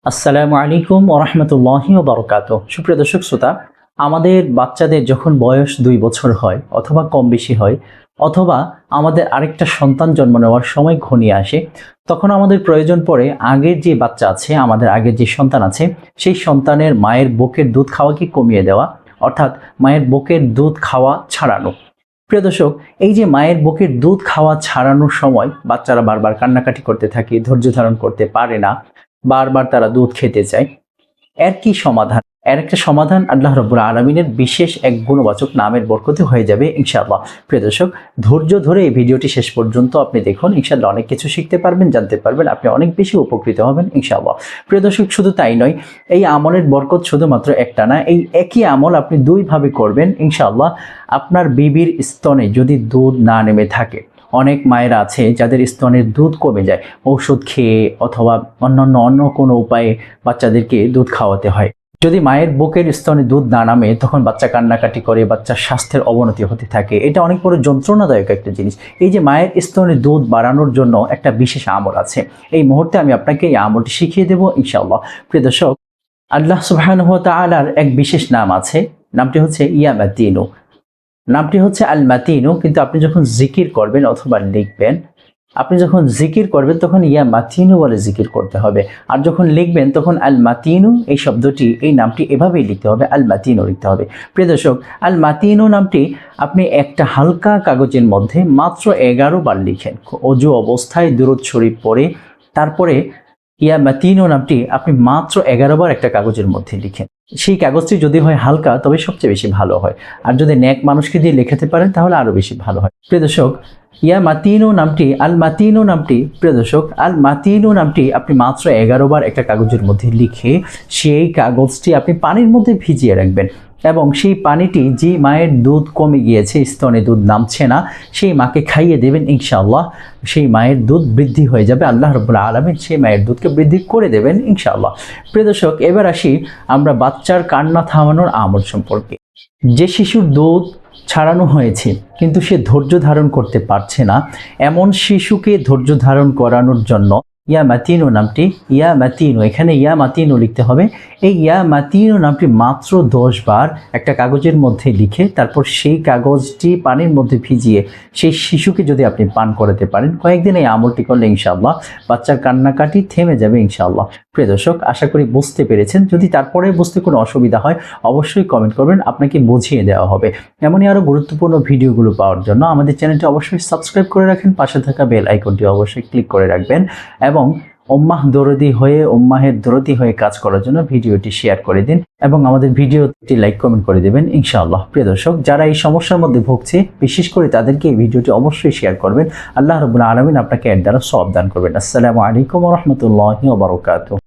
আসসালামু আলাইকুম ওয়া রাহমাতুল্লাহি ওয়া বারাকাতুহু। সুপ্রিয় দর্শক শ্রোতা, আমাদের বাচ্চাদের যখন বয়স ২ বছর হয় অথবা কম বেশি হয়, অথবা আমাদের আরেকটা সন্তান জন্ম নেওয়ার সময় ঘনিয়ে আসে, তখন আমাদের প্রয়োজন পড়ে আগের যে বাচ্চা আছে, আমাদের আগের যে সন্তান আছে, সেই সন্তানের মায়ের বুকের দুধ খাওয়াকে কমিয়ে দেওয়া, অর্থাৎ মায়ের বুকের দুধ খাওয়া ছাড়ানো। প্রিয় দর্শক, এই যে মায়ের বুকের দুধ খাওয়া ছাড়ানোর সময় বাচ্চারা বারবার কান্নাকাটি করতে থাকে, ধৈর্য ধারণ করতে পারে না, বারবার তারা দুধ খেতে চায়। এর কি সমাধান? এর একটা সমাধান আল্লাহ রাব্বুল আলামিনের বিশেষ এক গুণবাচক নামের বরকতে হয়ে যাবে ইনশাআল্লাহ। প্রিয় দর্শক, ধৈর্য ধরে এই ভিডিওটি শেষ পর্যন্ত আপনি দেখুন, ইনশাআল্লাহ অনেক কিছু শিখতে পারবেন, জানতে পারবেন, আপনি অনেক বেশি উপকৃত হবেন ইনশাআল্লাহ। প্রিয় দর্শক, শুধু তাই নয়, এই আমলের বরকত শুধুমাত্র একটা না, এই একই আমল আপনি দুইভাবে করবেন ইনশাআল্লাহ। আপনার বিবির স্তনে যদি দুধ না নেমে থাকে, অনেক মায়েরা আছে যাদের স্তনের দুধ কমে যায়, ওষুধ খেয়ে অথবা অন্য কোনো উপায়ে বাচ্চাদেরকে দুধ খাওয়াতে হয়। যদি মায়ের বুকের স্তনে দুধ না নামে, তখন বাচ্চা কান্নাকাটি করে, বাচ্চার স্বাস্থ্যের অবনতি হতে থাকে। এটা অনেক বড় যন্ত্রণাদায়ক একটা জিনিস। এই যে মায়ের স্তনে দুধ বাড়ানোর জন্য একটা বিশেষ আমল আছে, এই মুহূর্তে আমি আপনাকে এই আমলটি শিখিয়ে দেবো ইনশাআল্লাহ। প্রিয় দর্শক, আল্লাহ সুবহানাহু ওয়া তাআলার এক বিশেষ নাম আছে, নামটি হচ্ছে ইয়া মাতিনু। নামটি হচ্ছে আল মাতিনু, কিন্তু আপনি যখন জিকির করবেন অথবা লিখবেন, আপনি যখন জিকির করবেন তখন ইয়া মাতিনু বলে জিকির করতে হবে। আর যখন লিখবেন তখন আল মাতিনু এই শব্দটি, এই নামটি এভাবেই লিখতে হবে, আল মাতিনু লিখতে হবে। প্রিয় দর্শক, আল মাতিনু নামটি আপনি একটা হালকা কাগজের মধ্যে মাত্র 11 বার লিখেন। অজু অবস্থায় দুরূদ শরীফ পড়ে তারপরে ইয়া মাতিনু নামটি আপনি মাত্র 11 বার একটা কাগজের মধ্যে লিখেন। সেই কাগজটি যদি হয় হালকা, তবে সবচেয়ে বেশি ভালো হয়। আর যদি নেক মানুষকে দিয়ে লেখাতে পারেন তাহলে আরো বেশি ভালো হয়। প্রিয় দর্শক, ইয়া মাতিনু নামটি, আল মাতিনু নামটি, প্রিয় দর্শক, আল মাতিনু নামটি আপনি মাত্র 11 বার একটা কাগজের মধ্যে লিখে সেই কাগজটি আপনি পানির মধ্যে ভিজিয়ে রাখবেন, এবং সেই পানিটি যে মায়ের দুধ কমে গিয়েছে, স্তনে দুধ নামছে না, সেই মাকে খাইয়ে দেবেন ইনশাআল্লাহ। সেই মায়ের দুধ বৃদ্ধি হয়ে যাবে, আল্লাহ রাব্বুল আলামিন সেই মায়ের দুধকে বৃদ্ধি করে দেবেন ইনশাআল্লাহ। প্রিয় দর্শক, এবার আসি আমরা বাচ্চার কান্না থামানোর আমল সম্পর্কে। যে শিশুর দুধ ছাড়ানো হয়েছে কিন্তু সে ধৈর্য ধারণ করতে পারছে না, এমন শিশুকে ধৈর্য ধারণ করানোর জন্য ইয়া মাতিনু নামটি, ইয়া মাতিনু, এখানে ইয়া মাতিনু লিখতে হবে। এই ইয়া মাতিনু নামটি মাত্র 10 বার একটা কাগজের মধ্যে লিখে তারপর সেই কাগজটি পানির মধ্যে ভিজিয়ে সেই শিশুকে যদি আপনি পান করাতে পারেন, কয়েকদিন এই আমলটি করলে ইনশাআল্লাহ বাচ্চার কান্নাকাটি থেমে যাবে ইনশাআল্লাহ। প্রিয় দর্শক, আশা করি বুঝতে পেরেছেন। যদি তারপরে বুঝতে কোনো অসুবিধা হয় অবশ্যই কমেন্ট করবেন, আপনাকে বুঝিয়ে দেওয়া হবে। এমনই আরও গুরুত্বপূর্ণ ভিডিওগুলো পাওয়ার জন্য আমাদের চ্যানেলটি অবশ্যই সাবস্ক্রাইব করে রাখেন, পাশে থাকা বেল আইকনটি অবশ্যই ক্লিক করে রাখবেন, এবং উম্মাহের দরদি হয়ে কাজ করার জন্য ভিডিওটি শেয়ার করে দিন, এবং আমাদের ভিডিওটি লাইক কমেন্ট করে দেবেন ইনশাআল্লাহ। প্রিয় দর্শক, যারা এই সমস্যার মধ্যে ভুগছে, বিশেষ করে তাদেরকে এই ভিডিওটি অবশ্যই শেয়ার করবেন। আল্লাহ রাব্বুল আলামিন আপনাকে এর দ্বারা সওয়াব দান করবেন। আসসালামু আলাইকুম ওয়া রাহমাতুল্লাহি ওয়া বারাকাতুহু।